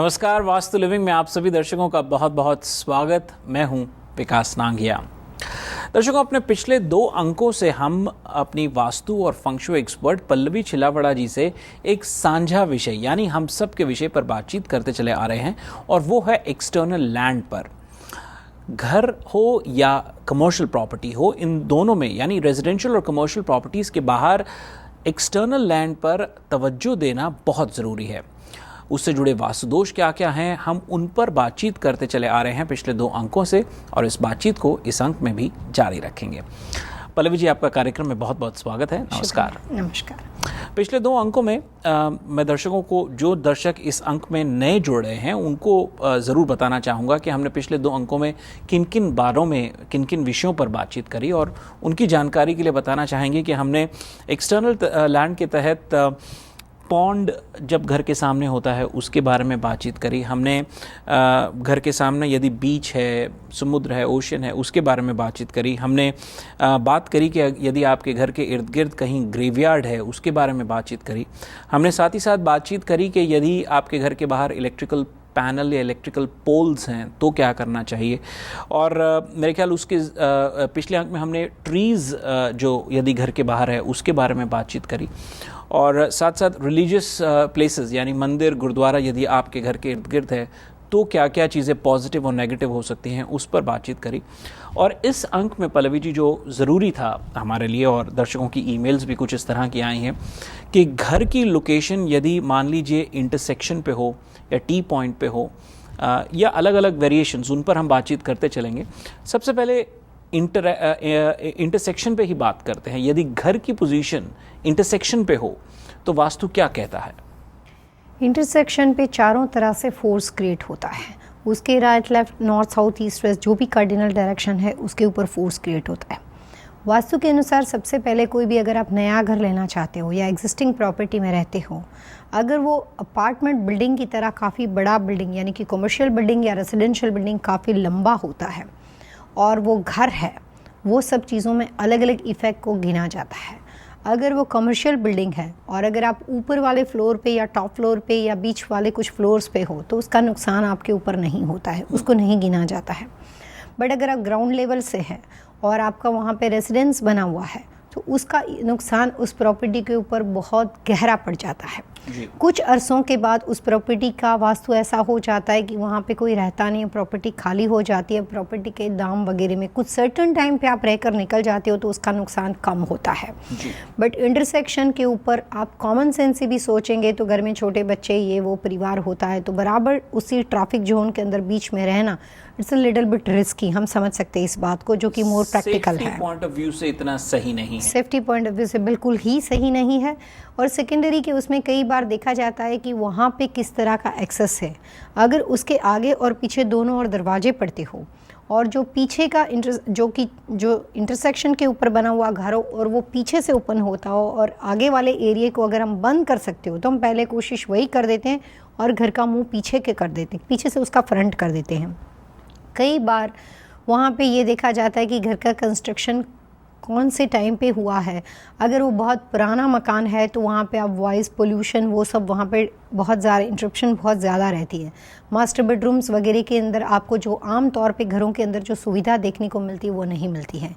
नमस्कार, वास्तु लिविंग में आप सभी दर्शकों का बहुत बहुत स्वागत। मैं हूं विकास नांगिया। दर्शकों, अपने पिछले 2 अंकों से हम अपनी वास्तु और फंक्शुई एक्सपर्ट पल्लवी छिलावड़ा जी से एक साझा विषय यानी हम सब के विषय पर बातचीत करते चले आ रहे हैं, और वो है एक्सटर्नल लैंड पर। घर हो या कमर्शियल प्रॉपर्टी हो, इन दोनों में यानी रेजिडेंशियल और कमर्शियल प्रॉपर्टीज़ के बाहर एक्सटर्नल लैंड पर तवज्जो देना बहुत ज़रूरी है। उससे जुड़े वास्तु दोष क्या क्या हैं, हम उन पर बातचीत करते चले आ रहे हैं पिछले 2 अंकों से, और इस बातचीत को इस अंक में भी जारी रखेंगे। पल्लवी जी, आपका कार्यक्रम में बहुत बहुत स्वागत है। नमस्कार। नमस्कार। पिछले 2 अंकों में मैं दर्शकों को, जो दर्शक इस अंक में नए जुड़ रहे हैं, उनको ज़रूर बताना चाहूँगा कि हमने पिछले 2 अंकों में किन किन बारों में, किन किन विषयों पर बातचीत करी, और उनकी जानकारी के लिए बताना चाहेंगे कि हमने एक्सटर्नल लैंड के तहत पॉन्ड जब घर के सामने होता है उसके बारे में बातचीत करी। हमने घर के सामने यदि बीच है, समुद्र है, ओशन है, उसके बारे में बातचीत करी। हमने बात करी कि यदि आपके घर के इर्द गिर्द कहीं ग्रेवयार्ड है, उसके बारे में बातचीत करी। हमने साथ ही साथ बातचीत करी कि यदि आपके घर के बाहर इलेक्ट्रिकल पैनल या इलेक्ट्रिकल पोल्स हैं तो क्या करना चाहिए। और मेरे ख्याल उसके पिछले अंक में हमने ट्रीज़ जो यदि घर के बाहर है उसके बारे में बातचीत करी, और साथ साथ रिलीजियस प्लेसेस यानी मंदिर, गुरुद्वारा यदि आपके घर के इर्द गिर्द है तो क्या क्या चीज़ें पॉजिटिव और नेगेटिव हो सकती हैं, उस पर बातचीत करी। और इस अंक में पल्लवी जी, जो ज़रूरी था हमारे लिए, और दर्शकों की ईमेल्स भी कुछ इस तरह की आई हैं कि घर की लोकेशन यदि मान लीजिए इंटरसेक्शन पे हो या टी पॉइंट पे हो, या अलग अलग वेरिएशंस, उन पर हम बातचीत करते चलेंगे। सबसे पहले इंटरसेक्शन पे ही बात करते हैं। यदि घर की पोजीशन इंटरसेक्शन पे हो तो वास्तु क्या कहता है? इंटरसेक्शन पे चारों तरह से फोर्स क्रिएट होता है। उसके right, left, north, south, east, west, जो भी कार्डिनल डायरेक्शन है उसके ऊपर फोर्स क्रिएट होता है। वास्तु के अनुसार सबसे पहले कोई भी, अगर आप नया घर लेना चाहते हो या एग्जिस्टिंग प्रॉपर्टी में रहते हो, अगर वो अपार्टमेंट बिल्डिंग की तरह काफ़ी बड़ा बिल्डिंग यानी कि कमर्शियल बिल्डिंग या रेजिडेंशियल बिल्डिंग काफ़ी लंबा होता है और वो घर है, वो सब चीज़ों में अलग अलग इफ़ेक्ट को गिना जाता है। अगर वो कमर्शियल बिल्डिंग है और अगर आप ऊपर वाले फ्लोर पे या टॉप फ्लोर पे या बीच वाले कुछ फ्लोर्स पे हो तो उसका नुकसान आपके ऊपर नहीं होता है, उसको नहीं गिना जाता है। बट अगर आप ग्राउंड लेवल से है और आपका वहाँ पे रेजिडेंस बना हुआ है तो उसका नुकसान उस प्रॉपर्टी के ऊपर बहुत गहरा पड़ जाता है। कुछ अरसों के बाद उस प्रॉपर्टी का वास्तु ऐसा हो जाता है कि वहाँ पे कोई रहता नहीं है, प्रॉपर्टी खाली हो जाती है। प्रॉपर्टी के दाम वगैरह में कुछ सर्टेन टाइम पे आप रहकर निकल जाते हो तो उसका नुकसान कम होता है। बट इंटरसेक्शन के ऊपर आप कॉमन सेंस से भी सोचेंगे तो घर में छोटे बच्चे, ये वो परिवार होता है तो बराबर उसी ट्रैफिक जोन के अंदर बीच में रहना, it's a little bit risky. हम समझ सकते हैं इस बात को, जो कि मोर प्रैक्टिकल है। सेफ्टी पॉइंट ऑफ व्यू से इतना सही नहीं है। सेफ्टी पॉइंट ऑफ व्यू से बिल्कुल ही सही नहीं है। और सेकेंडरी के उसमें कई बार देखा जाता है कि वहाँ पे किस तरह का एक्सेस है। अगर उसके आगे और पीछे दोनों और दरवाजे पड़ते हो और जो पीछे का जो इंटरसेक्शन के ऊपर बना हुआ घर हो और वो पीछे से ओपन होता हो और आगे वाले एरिया को अगर हम बंद कर सकते हो तो हम पहले कोशिश वही कर देते हैं और घर का मुंह पीछे के कर देते हैं, पीछे से उसका फ्रंट कर देते हैं। कई बार वहाँ पे ये देखा जाता है कि घर का कंस्ट्रक्शन कौन से टाइम पे हुआ है। अगर वो बहुत पुराना मकान है तो वहाँ पे आप वॉइस पोल्यूशन, वो सब वहाँ पे बहुत ज़्यादा इंटरप्शन बहुत ज़्यादा रहती है। मास्टर बेडरूम्स वगैरह के अंदर आपको जो आम तौर पे घरों के अंदर जो सुविधा देखने को मिलती है वो नहीं मिलती है।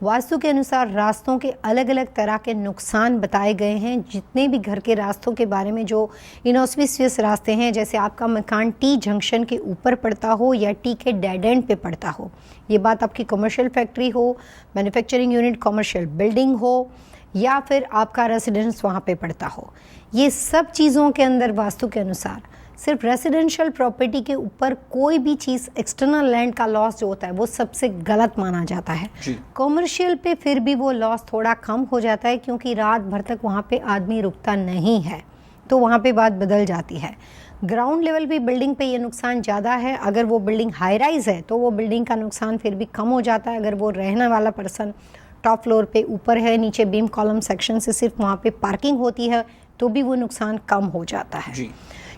वास्तु के अनुसार रास्तों के अलग अलग तरह के नुकसान बताए गए हैं। जितने भी घर के रास्तों के बारे में जो इनऑस्पिशियस रास्ते हैं, जैसे आपका मकान टी जंक्शन के ऊपर पड़ता हो या टी के डेड एंड पे पड़ता हो, ये बात आपकी कमर्शियल फैक्ट्री हो, मैन्युफैक्चरिंग यूनिट, कमर्शियल बिल्डिंग हो या फिर आपका रेसिडेंस वहाँ पे पड़ता हो, ये सब चीज़ों के अंदर वास्तु के अनुसार सिर्फ रेसिडेंशियल प्रॉपर्टी के ऊपर कोई भी चीज़ एक्सटर्नल लैंड का लॉस जो होता है वो सबसे गलत माना जाता है। कमर्शियल पे फिर भी वो लॉस थोड़ा कम हो जाता है क्योंकि रात भर तक वहाँ पे आदमी रुकता नहीं है, तो वहाँ पे बात बदल जाती है। ग्राउंड लेवल भी बिल्डिंग पे ये नुकसान ज़्यादा है। अगर वो बिल्डिंग हाई राइज है तो वो बिल्डिंग का नुकसान फिर भी कम हो जाता है। अगर वो रहने वाला पर्सन टॉप फ्लोर पे ऊपर है, नीचे बीम कॉलम सेक्शन से सिर्फ वहाँ पे पार्किंग होती है तो भी वो नुकसान कम हो जाता है।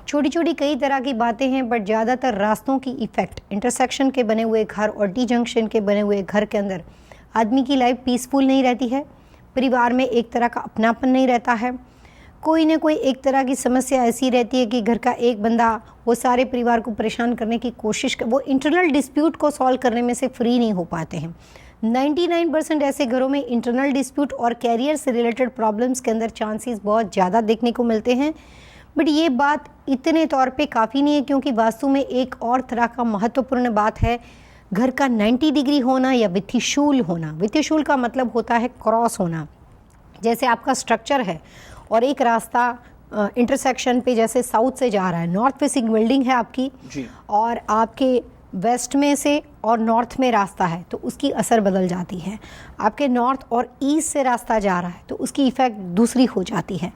छोटी छोटी कई तरह की बातें हैं, बट ज़्यादातर रास्तों की इफ़ेक्ट इंटरसेक्शन के बने हुए घर और टी जंक्शन के बने हुए घर के अंदर आदमी की लाइफ पीसफुल नहीं रहती है, परिवार में एक तरह का अपनापन नहीं रहता है, कोई ना कोई एक तरह की समस्या ऐसी रहती है कि घर का एक बंदा वो सारे परिवार को परेशान करने की कोशिश कर, वो इंटरनल डिस्प्यूट को सॉल्व करने में से फ्री नहीं हो पाते हैं। 99% ऐसे घरों में इंटरनल डिस्प्यूट और कैरियर से रिलेटेड प्रॉब्लम्स के अंदर चांसेस बहुत ज़्यादा देखने को मिलते हैं। बट ये बात इतने तौर पे काफ़ी नहीं है, क्योंकि वास्तु में एक और तरह का महत्वपूर्ण बात है घर का 90 डिग्री होना या वित्तिशूल होना। वित्तिशूल का मतलब होता है क्रॉस होना। जैसे आपका स्ट्रक्चर है और एक रास्ता इंटरसेक्शन पे जैसे साउथ से जा रहा है, नॉर्थ फेसिंग बिल्डिंग है आपकी जी। और आपके वेस्ट में से और नॉर्थ में रास्ता है, तो उसकी असर बदल जाती है। आपके नॉर्थ और ईस्ट से रास्ता जा रहा है तो उसकी इफ़ेक्ट दूसरी हो जाती है।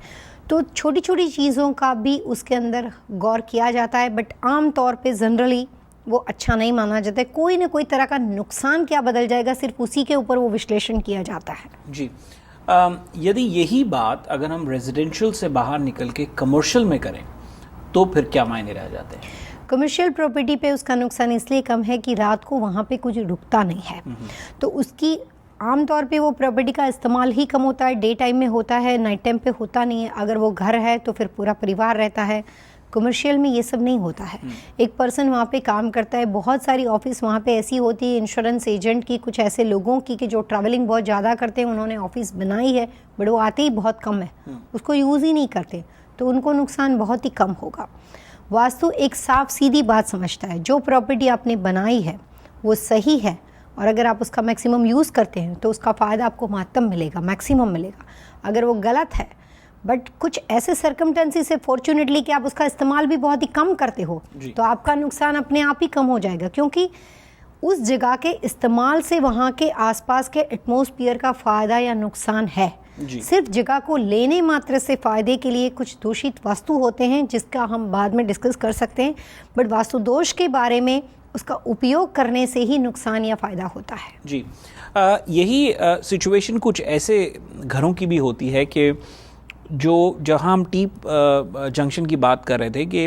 तो छोटी छोटी चीज़ों का भी उसके अंदर गौर किया जाता है, बट आम तौर पे जनरली वो अच्छा नहीं माना जाता है। कोई ना कोई तरह का नुकसान क्या बदल जाएगा, सिर्फ उसी के ऊपर वो विश्लेषण किया जाता है। जी। यदि यही बात अगर हम रेजिडेंशियल से बाहर निकल के कमर्शियल में करें तो फिर क्या मायने रह जाते हैं? कमर्शियल प्रॉपर्टी पे उसका नुकसान इसलिए कम है कि रात को वहाँ पे कुछ रुकता नहीं है, तो उसकी आमतौर पे वो प्रॉपर्टी का इस्तेमाल ही कम होता है। डे टाइम में होता है, नाइट टाइम पे होता नहीं है। अगर वो घर है तो फिर पूरा परिवार रहता है। कमर्शियल में ये सब नहीं होता है। एक पर्सन वहाँ पे काम करता है, बहुत सारी ऑफिस वहाँ पे ऐसी होती है, इंश्योरेंस एजेंट की, कुछ ऐसे लोगों की कि जो ट्रैवलिंग बहुत ज़्यादा करते हैं, उन्होंने ऑफिस बनाई है बट वो आते ही बहुत कम है, उसको यूज़ ही नहीं करते, तो उनको नुकसान बहुत ही कम होगा। वास्तु एक साफ सीधी बात समझता है, जो प्रॉपर्टी आपने बनाई है वो सही है और अगर आप उसका मैक्सिमम यूज़ करते हैं तो उसका फ़ायदा आपको महत्तम मिलेगा, मैक्सिमम मिलेगा। अगर वो गलत है बट कुछ ऐसे सर्कमटेंसेस से फॉर्चुनेटली कि आप उसका इस्तेमाल भी बहुत ही कम करते हो, तो आपका नुकसान अपने आप ही कम हो जाएगा, क्योंकि उस जगह के इस्तेमाल से वहाँ के आसपास के एटमॉस्फेयर का फ़ायदा या नुकसान है। सिर्फ जगह को लेने मात्र से फ़ायदे के लिए कुछ दूषित वास्तु होते हैं जिसका हम बाद में डिस्कस कर सकते हैं, बट वास्तु दोष के बारे में उसका उपयोग करने से ही नुकसान या फ़ायदा होता है। जी। यही सिचुएशन कुछ ऐसे घरों की भी होती है कि जहाँ हम टी जंक्शन की बात कर रहे थे कि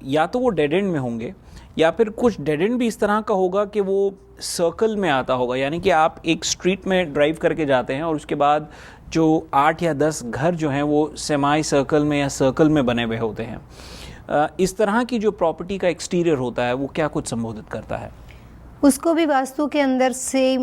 या तो वो डेड एंड में होंगे या फिर कुछ डेड एंड भी इस तरह का होगा कि वो सर्कल में आता होगा, यानी कि आप एक स्ट्रीट में ड्राइव करके जाते हैं और उसके बाद जो 8 या 10 घर जो हैं वो सेमाई सर्कल में या सर्कल में बने हुए होते हैं। इस तरह की जो प्रॉपर्टी का एक्सटीरियर होता है वो क्या कुछ संबोधित करता है? उसको भी वास्तु के अंदर से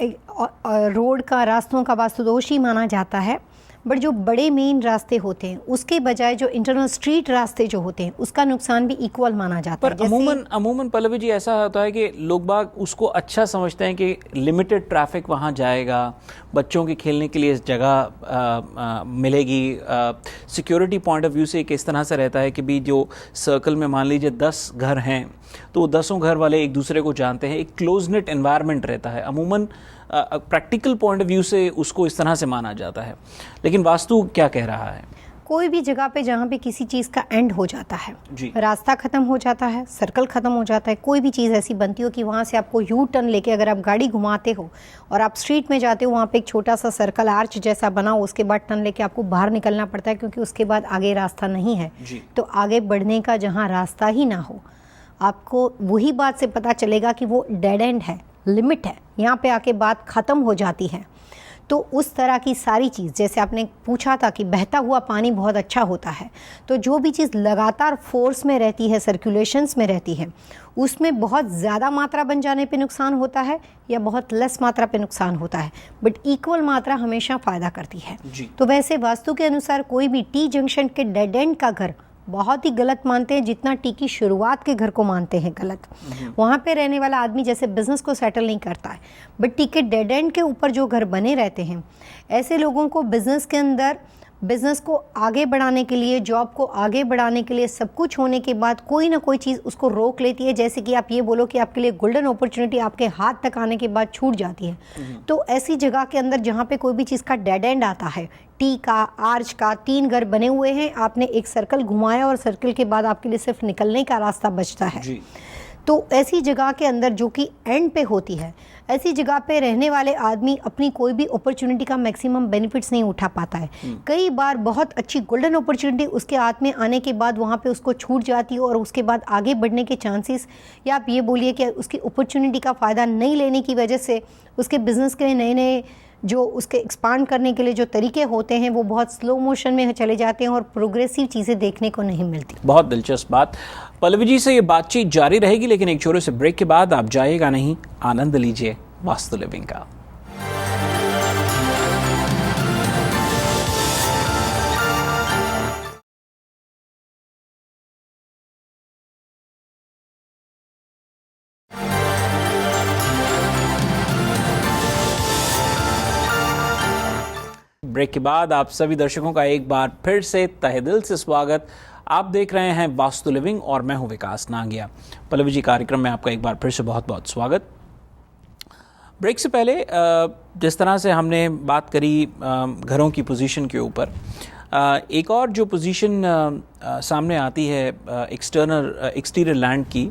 रोड का, रास्तों का वास्तु दोष ही माना जाता है। बट जो बड़े मेन रास्ते होते हैं उसके बजाय जो इंटरनल स्ट्रीट रास्ते जो होते हैं उसका नुकसान भी इक्वल माना जाता है। पर अमूमन पल्लवी जी ऐसा होता है कि लोग बाग उसको अच्छा समझते हैं कि लिमिटेड ट्रैफिक वहाँ जाएगा, बच्चों के खेलने के लिए जगह मिलेगी। सिक्योरिटी पॉइंट ऑफ व्यू से एक इस तरह से रहता है कि भी जो सर्कल में मान लीजिए 10 घर हैं तो 10 घर वाले एक दूसरे को जानते हैं, एक क्लोज नेट एनवायरनमेंट रहता है। अमूमन प्रैक्टिकल पॉइंट ऑफ व्यू से उसको इस तरह से माना जाता है, लेकिन वास्तु क्या कह रहा है? कोई भी जगह पे जहाँ पे किसी चीज़ का एंड हो जाता है, रास्ता ख़त्म हो जाता है, सर्कल ख़त्म हो जाता है, कोई भी चीज़ ऐसी बनती हो कि वहाँ से आपको यू टर्न लेके अगर आप गाड़ी घुमाते हो और आप स्ट्रीट में जाते हो, वहाँ पे एक छोटा सा सर्कल आर्च जैसा बना हो, उसके बाद टर्न लेके आपको बाहर निकलना पड़ता है क्योंकि उसके बाद आगे रास्ता नहीं है। तो आगे बढ़ने का जहाँ रास्ता ही ना हो, आपको वही बात से पता चलेगा कि वो डेड एंड है, लिमिट है, यहाँ पे आके बात ख़त्म हो जाती है। तो उस तरह की सारी चीज़, जैसे आपने पूछा था कि बहता हुआ पानी बहुत अच्छा होता है, तो जो भी चीज़ लगातार फोर्स में रहती है, सर्कुलेशंस में रहती है, उसमें बहुत ज़्यादा मात्रा बन जाने पे नुकसान होता है या बहुत लेस मात्रा पे नुकसान होता है, बट इक्वल मात्रा हमेशा फ़ायदा करती है। तो वैसे वास्तु के अनुसार कोई भी टी जंक्शन के डेड एंड का घर बहुत ही गलत मानते हैं, जितना टी की शुरुआत के घर को मानते हैं गलत। वहाँ पे रहने वाला आदमी जैसे बिजनेस को सेटल नहीं करता है, बट टी के डेड एंड के ऊपर जो घर बने रहते हैं, ऐसे लोगों को बिजनेस के अंदर बिजनेस को आगे बढ़ाने के लिए, जॉब को आगे बढ़ाने के लिए सब कुछ होने के बाद कोई ना कोई चीज़ उसको रोक लेती है। जैसे कि आप ये बोलो कि आपके लिए गोल्डन अपॉर्चुनिटी आपके हाथ तक आने के बाद छूट जाती है, तो ऐसी जगह के अंदर जहाँ पे कोई भी चीज़ का डेड एंड आता है, टी का, आर्च का, 3 घर बने हुए हैं, आपने एक सर्कल घुमाया और सर्कल के बाद आपके लिए सिर्फ निकलने का रास्ता बचता है, तो ऐसी जगह के अंदर जो कि एंड पे होती है, ऐसी जगह पे रहने वाले आदमी अपनी कोई भी अपॉर्चुनिटी का मैक्सिमम बेनिफिट्स नहीं उठा पाता है। कई बार बहुत अच्छी गोल्डन अपॉर्चुनिटी उसके हाथ में आने के बाद वहाँ पे उसको छूट जाती है और उसके बाद आगे बढ़ने के चांसेस, या आप ये बोलिए कि उसकी अपॉर्चुनिटी का फ़ायदा नहीं लेने की वजह से उसके बिज़नेस के लिए नए नए जो उसके एक्सपांड करने के लिए जो तरीके होते हैं वो बहुत स्लो मोशन में चले जाते हैं और प्रोग्रेसिव चीज़ें देखने को नहीं मिलती। बहुत दिलचस्प बात। पल्लवी जी से ये बातचीत जारी रहेगी, लेकिन एक छोटे से ब्रेक के बाद आप जाइएगा नहीं, आनंद लीजिए वास्तु लिविंग का। ब्रेक के बाद आप सभी दर्शकों का एक बार फिर से तहे दिल से स्वागत। आप देख रहे हैं वास्तु लिविंग और मैं हूं विकास नांगिया। पल्लवी जी, कार्यक्रम में आपका एक बार फिर से बहुत बहुत स्वागत। ब्रेक से पहले जिस तरह से हमने बात करी घरों की पोजीशन के ऊपर, एक और जो पोजीशन सामने आती है एक्सटीरियर लैंड की,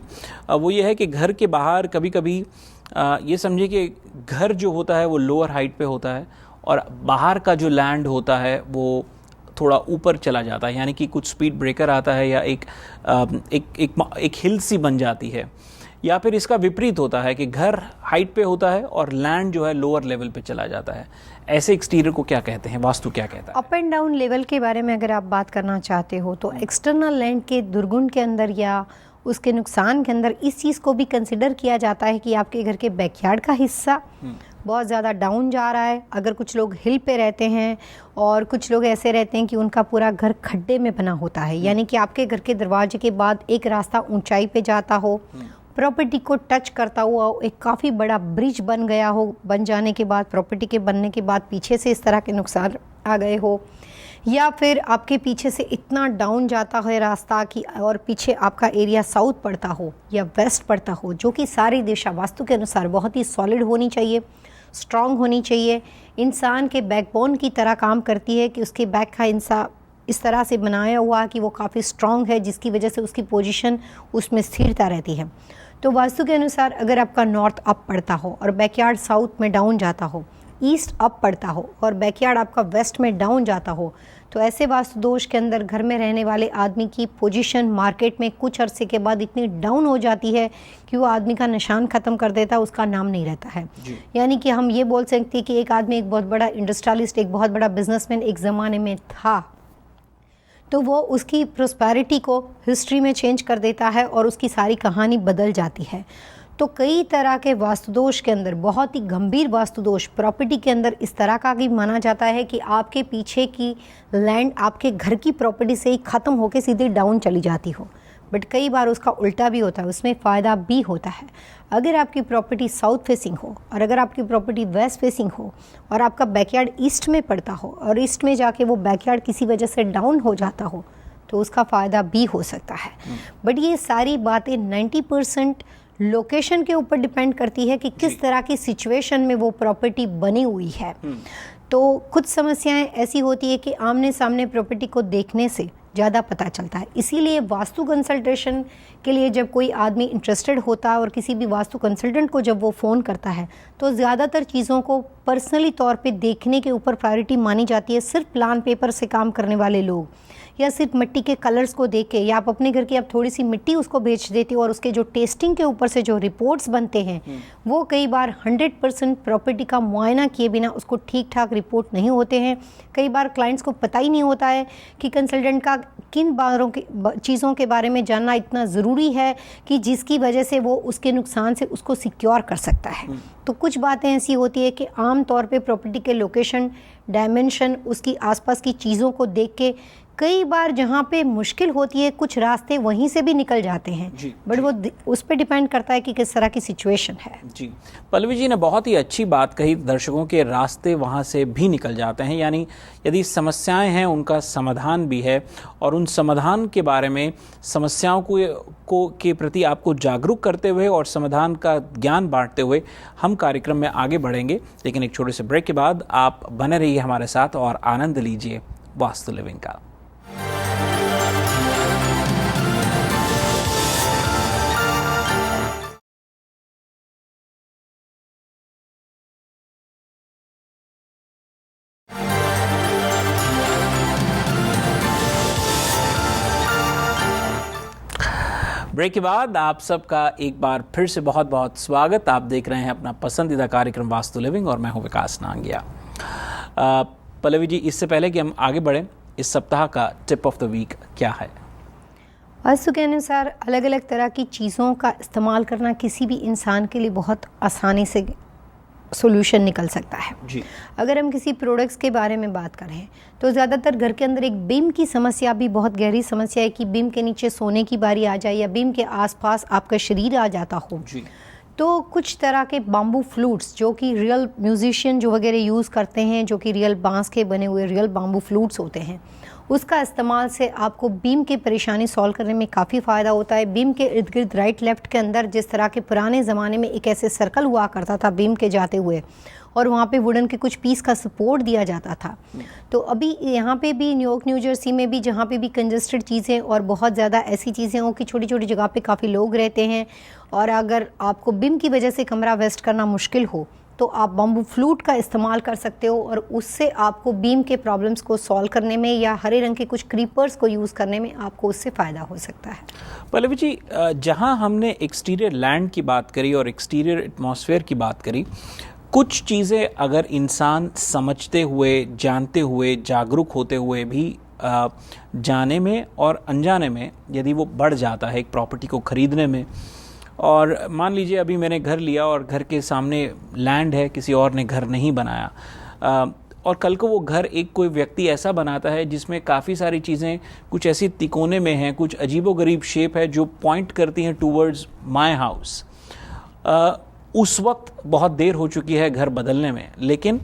वो ये है कि घर के बाहर कभी कभी ये समझिए कि घर जो होता है वो लोअर हाइट पे होता है और बाहर का जो लैंड होता है वो थोड़ा ऊपर चला जाता है, यानी कि कुछ स्पीड ब्रेकर आता है या एक हिल सी बन जाती है, या फिर इसका विपरीत होता है कि घर हाइट पे होता है और लैंड जो है लोअर लेवल पे चला जाता है। ऐसे एक्सटीरियर को क्या कहते हैं, वास्तु क्या कहता है? अप एंड डाउन लेवल के बारे में अगर आप बात करना चाहते हो तो एक्सटर्नल लैंड के दुर्गुण के अंदर या उसके नुकसान के अंदर इस चीज़ को भी कंसिडर किया जाता है कि आपके घर के बैकयार्ड का हिस्सा बहुत ज़्यादा डाउन जा रहा है। अगर कुछ लोग हिल पे रहते हैं और कुछ लोग ऐसे रहते हैं कि उनका पूरा घर खड्डे में बना होता है, यानी कि आपके घर के दरवाजे के बाद एक रास्ता ऊंचाई पे जाता हो, प्रॉपर्टी को टच करता हुआ एक काफ़ी बड़ा ब्रिज बन गया हो, बन जाने के बाद प्रॉपर्टी के बनने के बाद पीछे से इस तरह के नुकसान आ गए हो, या फिर आपके पीछे से इतना डाउन जाता है रास्ता कि और पीछे आपका एरिया साउथ पड़ता हो या वेस्ट पड़ता हो, जो कि सारी दिशा वास्तु के अनुसार बहुत ही सॉलिड होनी चाहिए, स्ट्रॉन्ग होनी चाहिए, इंसान के बैकबोन की तरह काम करती है कि उसके बैक का इंसान इस तरह से बनाया हुआ कि वो काफ़ी स्ट्रॉन्ग है, जिसकी वजह से उसकी पोजीशन उसमें स्थिरता रहती है। तो वास्तु के अनुसार अगर आपका नॉर्थ अप पड़ता हो और बैकयार्ड साउथ में डाउन जाता हो, ईस्ट अप पड़ता हो और बैकयार्ड आपका वेस्ट में डाउन जाता हो, तो ऐसे वास्तु दोष के अंदर घर में रहने वाले आदमी की पोजीशन मार्केट में कुछ अरसे के बाद इतनी डाउन हो जाती है कि वो आदमी का निशान ख़त्म कर देता है, उसका नाम नहीं रहता है। यानी कि हम ये बोल सकते हैं कि एक आदमी एक बहुत बड़ा इंडस्ट्रियलिस्ट, एक बहुत बड़ा बिजनेसमैन एक ज़माने में था, तो वो उसकी प्रोस्पेरिटी को हिस्ट्री में चेंज कर देता है और उसकी सारी कहानी बदल जाती है। तो कई तरह के वास्तुदोष के अंदर बहुत ही गंभीर वास्तुदोष प्रॉपर्टी के अंदर इस तरह का भी माना जाता है कि आपके पीछे की लैंड आपके घर की प्रॉपर्टी से ही ख़त्म होकर सीधे डाउन चली जाती हो। बट कई बार उसका उल्टा भी होता है, उसमें फ़ायदा भी होता है। अगर आपकी प्रॉपर्टी साउथ फेसिंग हो और अगर आपकी प्रॉपर्टी वेस्ट फेसिंग हो और आपका बैकयार्ड ईस्ट में पड़ता हो और ईस्ट में जाके वो बैकयार्ड किसी वजह से डाउन हो जाता हो, तो उसका फ़ायदा भी हो सकता है। बट ये सारी बातें 90% लोकेशन के ऊपर डिपेंड करती है कि किस तरह की सिचुएशन में वो प्रॉपर्टी बनी हुई है। तो कुछ समस्याएं ऐसी होती है कि आमने सामने प्रॉपर्टी को देखने से ज़्यादा पता चलता है। इसीलिए वास्तु कंसल्टेशन के लिए जब कोई आदमी इंटरेस्टेड होता है और किसी भी वास्तु कंसल्टेंट को जब वो फ़ोन करता है, तो ज़्यादातर चीज़ों को पर्सनली तौर पे देखने के ऊपर प्रायोरिटी मानी जाती है। सिर्फ प्लान पेपर से काम करने वाले लोग या सिर्फ मिट्टी के कलर्स को देख के, या आप अपने घर की आप थोड़ी सी मिट्टी उसको बेच देते हो और उसके जो टेस्टिंग के ऊपर से जो रिपोर्ट्स बनते हैं वो कई बार 100% प्रॉपर्टी का मुआयना किए बिना उसको ठीक ठाक रिपोर्ट नहीं होते हैं। कई बार क्लाइंट्स को पता ही नहीं होता है कि कंसल्टेंट का किन बारों के चीज़ों के बारे में जानना इतना ज़रूरी है कि जिसकी वजह से वो उसके नुकसान से उसको सिक्योर कर सकता है। तो कुछ बातें ऐसी होती है कि आम तौर पे प्रॉपर्टी के लोकेशन, डायमेंशन, उसकी आसपास की चीज़ों को देख के कई बार जहाँ पे मुश्किल होती है कुछ रास्ते वहीं से भी निकल जाते हैं, बट वो उस पर डिपेंड करता है कि किस तरह की सिचुएशन है। जी, पल्लवी जी ने बहुत ही अच्छी बात कही, दर्शकों के रास्ते वहाँ से भी निकल जाते हैं, यानी यदि समस्याएं हैं उनका समाधान भी है, और उन समाधान के बारे में समस्याओं को के प्रति आपको जागरूक करते हुए और समाधान का ज्ञान बांटते हुए हम कार्यक्रम में आगे बढ़ेंगे। लेकिन एक छोटे से ब्रेक के बाद आप बने रहिए हमारे साथ और आनंद लीजिए वास्तु लिविंग का। ब्रेक के बाद आप सबका एक बार फिर से बहुत बहुत स्वागत। आप देख रहे हैं अपना पसंदीदा कार्यक्रम वास्तु लिविंग और मैं हूं विकास नांगिया। पल्लवी जी, इससे पहले कि हम आगे बढ़ें, इस सप्ताह का टिप ऑफ द वीक क्या है? वास्तु के अनुसार अलग अलग तरह की चीज़ों का इस्तेमाल करना किसी भी इंसान के लिए बहुत आसानी से सॉल्यूशन निकल सकता है जी। अगर हम किसी प्रोडक्ट्स के बारे में बात करें तो ज़्यादातर घर के अंदर एक बीम की समस्या भी बहुत गहरी समस्या है कि बीम के नीचे सोने की बारी आ जाए या बीम के आसपास आपका शरीर आ जाता हो जी। तो कुछ तरह के बाम्बू फ्लूट्स जो कि रियल म्यूजिशियन जो वगैरह यूज़ करते हैं, जो कि रियल बांस के बने हुए रियल बाम्बू फ्लूट्स होते हैं, उसका इस्तेमाल से आपको बीम की परेशानी सॉल्व करने में काफ़ी फ़ायदा होता है। बीम के इर्द गिर्द राइट लेफ़्ट के अंदर जिस तरह के पुराने ज़माने में एक ऐसे सर्कल हुआ करता था बीम के जाते हुए और वहाँ पे वुडन के कुछ पीस का सपोर्ट दिया जाता था, तो अभी यहाँ पे भी न्यूयॉर्क न्यू जर्सी में भी जहाँ पे भी कंजस्टेड चीज़ें और बहुत ज़्यादा ऐसी चीज़ें हो कि छोटी छोटी जगह पे काफ़ी लोग रहते हैं और अगर आपको बीम की वजह से कमरा वेस्ट करना मुश्किल हो तो आप बम्बू फ्लूट का इस्तेमाल कर सकते हो और उससे आपको बीम के प्रॉब्लम्स को सॉल्व करने में या हरे रंग के कुछ क्रीपर्स को यूज़ करने में आपको उससे फ़ायदा हो सकता है। पल्लवी जी, जहाँ हमने एक्सटीरियर लैंड की बात करी और एक्सटीरियर एटमॉस्फेयर की बात करी, कुछ चीज़ें अगर इंसान समझते हुए, जानते हुए, जागरूक होते हुए भी जाने में और अनजाने में यदि वो बढ़ जाता है एक प्रॉपर्टी को ख़रीदने में, और मान लीजिए अभी मैंने घर लिया और घर के सामने लैंड है, किसी और ने घर नहीं बनाया, और कल को वो घर एक कोई व्यक्ति ऐसा बनाता है जिसमें काफ़ी सारी चीज़ें कुछ ऐसी तिकोने में हैं, कुछ अजीबोगरीब शेप है जो पॉइंट करती हैं टूवर्ड्स माय हाउस, उस वक्त बहुत देर हो चुकी है घर बदलने में। लेकिन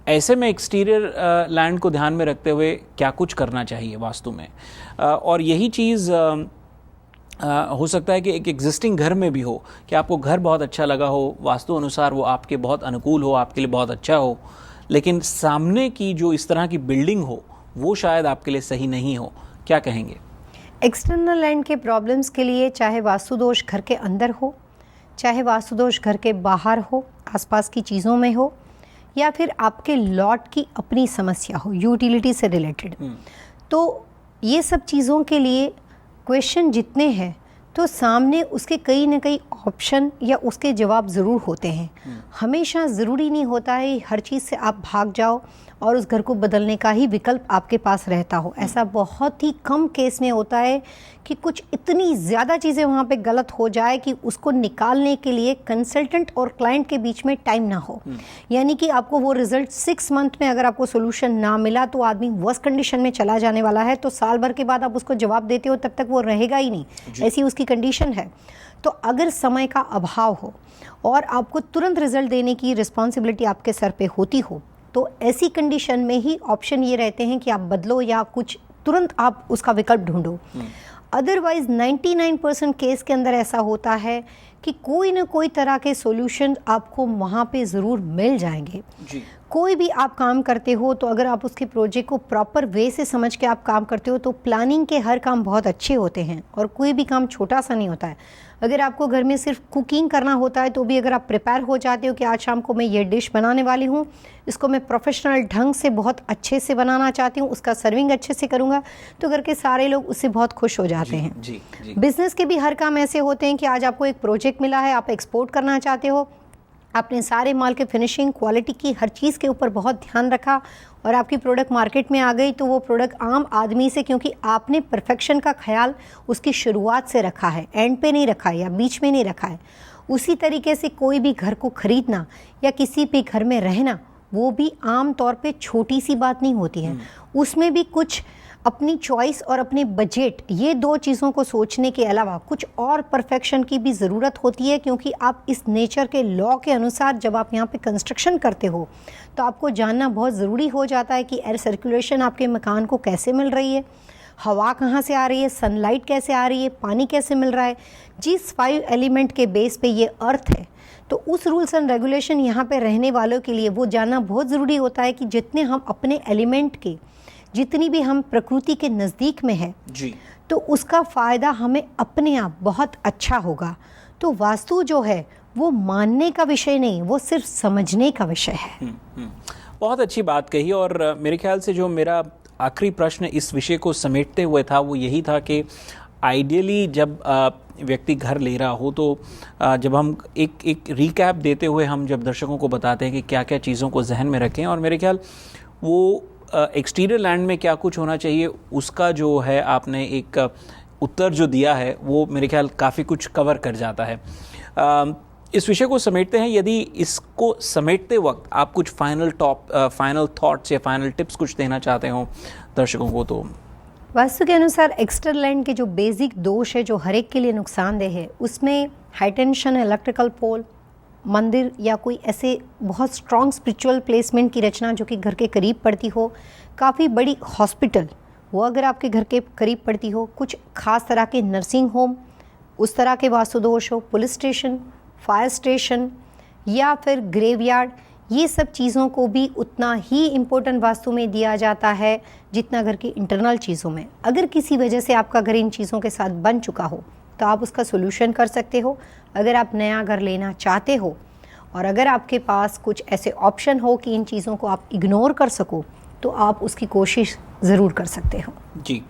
ऐसे में एक्सटीरियर लैंड को ध्यान में रखते हुए क्या कुछ करना चाहिए वास्तु में, और यही चीज़ हो सकता है कि एक एग्जिस्टिंग घर में भी हो कि आपको घर बहुत अच्छा लगा हो, वास्तु अनुसार वो आपके बहुत अनुकूल हो, आपके लिए बहुत अच्छा हो, लेकिन सामने की जो इस तरह की बिल्डिंग हो वो शायद आपके लिए सही नहीं हो, क्या कहेंगे? एक्सटर्नल लैंड के प्रॉब्लम्स के लिए चाहे वास्तु दोष घर के अंदर हो, चाहे वास्तु दोष घर के बाहर हो, आसपास की चीज़ों में हो, या फिर आपके लॉट की अपनी समस्या हो यूटिलिटी से रिलेटेड, तो ये सब चीज़ों के लिए क्वेश्चन जितने हैं तो सामने उसके कई ना कई ऑप्शन या उसके जवाब ज़रूर होते हैं। हमेशा ज़रूरी नहीं होता है हर चीज़ से आप भाग जाओ और उस घर को बदलने का ही विकल्प आपके पास रहता हो। ऐसा बहुत ही कम केस में होता है कि कुछ इतनी ज़्यादा चीज़ें वहाँ पे गलत हो जाए कि उसको निकालने के लिए कंसल्टेंट और क्लाइंट के बीच में टाइम ना हो, यानी कि आपको वो रिज़ल्ट 6 मंथ में अगर आपको सोल्यूशन ना मिला तो आदमी वर्स्ट कंडीशन में चला जाने वाला है, तो साल भर के बाद आप उसको जवाब देते हो तब तक वो रहेगा ही नहीं, ऐसी उसकी कंडीशन है। तो अगर समय का अभाव हो और आपको तुरंत रिजल्ट देने की रिस्पॉन्सिबिलिटी आपके सर पे होती हो तो ऐसी कंडीशन में ही ऑप्शन ये रहते हैं कि आप बदलो या कुछ तुरंत आप उसका विकल्प ढूंढो। अदरवाइज 99% केस के अंदर ऐसा होता है कि कोई ना कोई तरह के सॉल्यूशन आपको वहाँ पे ज़रूर मिल जाएंगे जी। कोई भी आप काम करते हो तो अगर आप उसके प्रोजेक्ट को प्रॉपर वे से समझ के आप काम करते हो तो प्लानिंग के हर काम बहुत अच्छे होते हैं और कोई भी काम छोटा सा नहीं होता है। अगर आपको घर में सिर्फ कुकिंग करना होता है तो भी अगर आप प्रिपेयर हो जाते हो कि आज शाम को मैं ये डिश बनाने वाली हूँ, इसको मैं प्रोफेशनल ढंग से बहुत अच्छे से बनाना चाहती हूँ, उसका सर्विंग अच्छे से करूँगा, तो घर के सारे लोग उससे बहुत खुश हो जाते हैं। जी। बिजनेस के भी हर काम ऐसे होते हैं कि आज आपको एक प्रोजेक्ट मिला है, आप एक्सपोर्ट करना चाहते हो, आपने सारे माल के फिनिशिंग क्वालिटी की हर चीज़ के ऊपर बहुत ध्यान रखा और आपकी प्रोडक्ट मार्केट में आ गई तो वो प्रोडक्ट आम आदमी से, क्योंकि आपने परफेक्शन का ख्याल उसकी शुरुआत से रखा है, एंड पे नहीं रखा है या बीच में नहीं रखा है, उसी तरीके से कोई भी घर को खरीदना या किसी भी घर में रहना वो भी आम तौर पे छोटी सी बात नहीं होती है। उसमें भी कुछ अपनी चॉइस और अपने बजट, ये दो चीज़ों को सोचने के अलावा कुछ और परफेक्शन की भी ज़रूरत होती है, क्योंकि आप इस नेचर के लॉ के अनुसार जब आप यहाँ पे कंस्ट्रक्शन करते हो तो आपको जानना बहुत ज़रूरी हो जाता है कि एयर सर्कुलेशन आपके मकान को कैसे मिल रही है, हवा कहाँ से आ रही है, सनलाइट कैसे आ रही है, पानी कैसे मिल रहा है। जिस 5 एलिमेंट के बेस पे ये अर्थ है तो उस रूल्स एंड रेगुलेशन यहाँ पे रहने वालों के लिए वो जानना बहुत ज़रूरी होता है कि जितने हम अपने एलिमेंट के, जितनी भी हम प्रकृति के नज़दीक में है जी, तो उसका फ़ायदा हमें अपने आप बहुत अच्छा होगा। तो वास्तु जो है वो मानने का विषय नहीं, वो सिर्फ समझने का विषय है। बहुत अच्छी बात कही। और मेरे ख्याल से जो मेरा आखिरी प्रश्न इस विषय को समेटते हुए था वो यही था कि आइडियली जब व्यक्ति घर ले रहा हो तो जब हम एक रिकैप देते हुए हम जब दर्शकों को बताते हैं कि क्या क्या चीज़ों को जहन में रखें, और मेरे ख्याल वो एक्सटीरियर लैंड में क्या कुछ होना चाहिए उसका जो है आपने एक उत्तर जो दिया है वो मेरे ख्याल काफ़ी कुछ कवर कर जाता है। इस विषय को समेटते हैं। यदि इसको समेटते वक्त आप कुछ फाइनल थॉट्स या फाइनल टिप्स कुछ देना चाहते हो दर्शकों को तो। वास्तु के अनुसार एक्सटर्नल लैंड के जो बेसिक दोष है जो हर एक के लिए नुकसानदेह है, उसमें हाई टेंशन इलेक्ट्रिकल पोल, मंदिर या कोई ऐसे बहुत स्ट्रॉन्ग स्पिरिचुअल प्लेसमेंट की रचना जो कि घर के करीब पड़ती हो, काफ़ी बड़ी हॉस्पिटल वो अगर आपके घर के करीब पड़ती हो, कुछ खास तरह के नर्सिंग होम उस तरह के वास्तु दोष हो, पुलिस स्टेशन, फायर स्टेशन या फिर ग्रेवयार्ड, ये सब चीज़ों को भी उतना ही इम्पोर्टेंट वास्तु में दिया जाता है जितना घर की इंटरनल चीज़ों में। अगर किसी वजह से आपका घर इन चीज़ों के साथ बन चुका हो तो आप उसका सोल्यूशन कर सकते हो। अगर आप नया घर लेना चाहते हो और अगर आपके पास कुछ ऐसे ऑप्शन हो कि इन चीज़ों को आप इग्नोर कर सको तो आप उसकी कोशिश ज़रूर कर सकते हो। जी,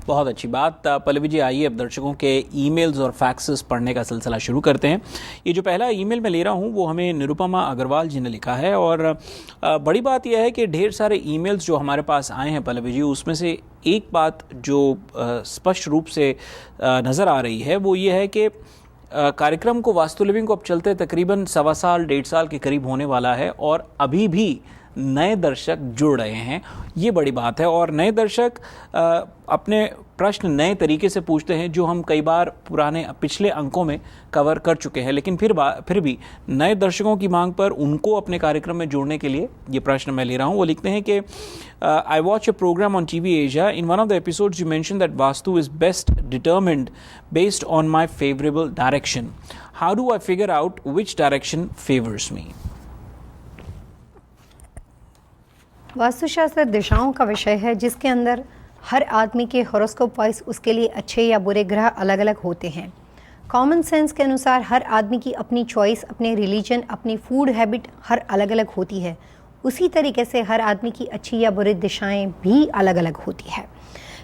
बहुत अच्छी बात। पल्लवी जी, आइए अब दर्शकों के ईमेल्स और फैक्सेस पढ़ने का सिलसिला शुरू करते हैं। ये जो पहला ईमेल मैं ले रहा हूँ वो हमें निरुपमा अग्रवाल जी ने लिखा है, और बड़ी बात यह है कि ढेर सारे ईमेल्स जो हमारे पास आए हैं पल्लवी जी, उसमें से एक बात जो स्पष्ट रूप से नज़र आ रही है वो ये है कि कार्यक्रम को वास्तु लिविंग को अब चलते तकरीबन 1.25 साल 1.5 साल के करीब होने वाला है और अभी भी नए दर्शक जुड़ रहे हैं। ये बड़ी बात है, और नए दर्शक अपने प्रश्न नए तरीके से पूछते हैं जो हम कई बार पिछले अंकों में कवर कर चुके हैं, लेकिन फिर भी नए दर्शकों की मांग पर उनको अपने कार्यक्रम में जोड़ने के लिए ये प्रश्न मैं ले रहा हूँ। वो लिखते हैं कि I watch a programme on TV Asia, in one of the episodes you mention that Vastu is best determined based on my favourable direction. How do I figure out which direction favours me? वास्तुशास्त्र दिशाओं का विषय है जिसके अंदर हर आदमी के horoscope wise उसके लिए अच्छे या बुरे ग्रह अलग अलग होते हैं। कॉमन सेंस के अनुसार हर आदमी की अपनी चॉइस, अपने रिलीजन, अपनी फूड हैबिट हर अलग अलग होती है। उसी तरीके से हर आदमी की अच्छी या बुरी दिशाएं भी अलग अलग होती है।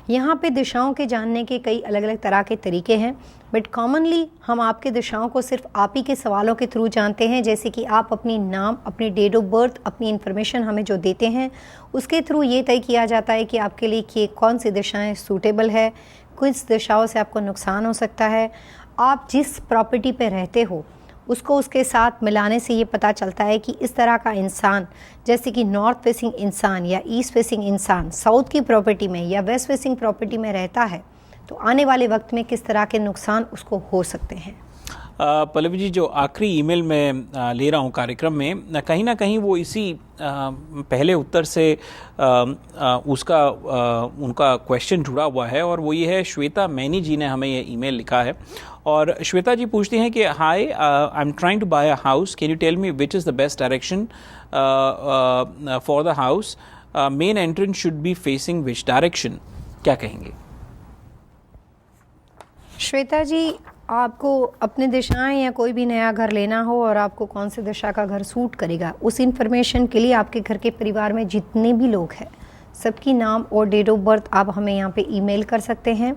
यहाँ पे दिशाओं के जानने के कई अलग अलग तरह के तरीके हैं, बट कॉमनली हम आपके दिशाओं को सिर्फ आप ही के सवालों के थ्रू जानते हैं। जैसे कि आप अपनी नाम, अपनी डेट ऑफ बर्थ, अपनी इन्फॉर्मेशन हमें जो देते हैं उसके थ्रू ये तय किया जाता है कि आपके लिए कि कौन सी दिशाएं सूटेबल है, किस दिशाओं से आपको नुकसान हो सकता है। आप जिस प्रॉपर्टी पे रहते हो उसको उसके साथ मिलाने से ये पता चलता है कि इस तरह का इंसान, जैसे कि नॉर्थ फेसिंग इंसान या ईस्ट फेसिंग इंसान साउथ की प्रॉपर्टी में या वेस्ट फेसिंग प्रॉपर्टी में रहता है तो आने वाले वक्त में किस तरह के नुकसान उसको हो सकते हैं। पल्लवी जी, जो आखिरी ईमेल मैं ले रहा हूँ कार्यक्रम में, कहीं ना कहीं वो इसी पहले उत्तर से उनका क्वेश्चन जुड़ा हुआ है, और वो ये है, श्वेता मैनी जी ने हमें ये ईमेल लिखा है। और श्वेता जी पूछती हैं कि hi, I am trying to buy a house, can you tell me which is the best direction for the house, main entrance should be facing which direction? क्या कहेंगे? श्वेता जी, आपको अपनी दिशाएं या कोई भी नया घर लेना हो और आपको कौन सी दिशा का घर सूट करेगा, उस इन्फॉर्मेशन के लिए आपके घर के परिवार में जितने भी लोग हैं सबकी नाम और डेट ऑफ बर्थ आप हमें यहाँ पे ईमेल कर सकते हैं।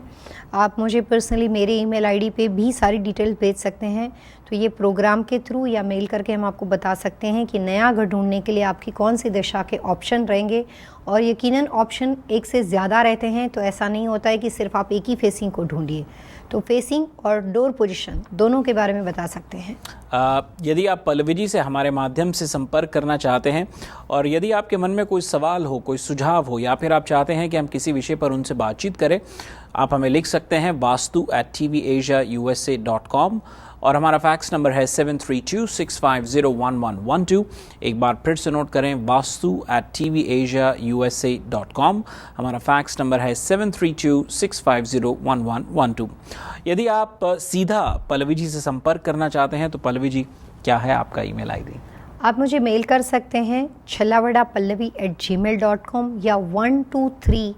आप मुझे पर्सनली मेरे ईमेल आईडी पे भी सारी डिटेल भेज सकते हैं। तो ये प्रोग्राम के थ्रू या मेल करके हम आपको बता सकते हैं कि नया घर ढूंढने के लिए आपकी कौन सी दिशा के ऑप्शन रहेंगे, और यकीनन ऑप्शन एक से ज़्यादा रहते हैं। तो ऐसा नहीं होता है कि सिर्फ आप एक ही फेसिंग को ढूंढिए। तो फेसिंग और डोर पोजीशन दोनों के बारे में बता सकते हैं। यदि आप पल्लवी जी से हमारे माध्यम से संपर्क करना चाहते हैं, और यदि आपके मन में कोई सवाल हो, कोई सुझाव हो, या फिर आप चाहते हैं कि हम किसी विषय पर उनसे बातचीत करें, आप हमें लिख सकते हैं vastu@tvasiausa.com, और हमारा फैक्स नंबर है 7326501112। एक बार फिर से नोट करें, vastu@tvasiausa.com, हमारा फैक्स नंबर है 7326501112। यदि आप सीधा पल्लवी जी से संपर्क करना चाहते हैं तो पल्लवी जी, क्या है आपका ईमेल आईडी? आप मुझे मेल कर सकते हैं challawadapallavi@gmail.com या 123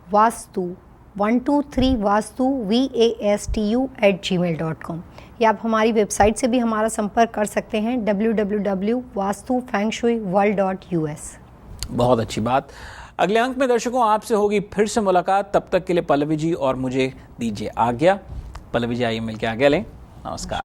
vastu vastu@gmail.com, या आप हमारी वेबसाइट से भी हमारा संपर्क कर सकते हैं www.vastufengshuiworld.us। बहुत अच्छी बात। अगले अंक में दर्शकों आपसे होगी फिर से मुलाकात। तब तक के लिए पल्लवी जी और मुझे दीजिए आज्ञा। पल्लवी जी आइए मिलकर आगे लें। नमस्कार।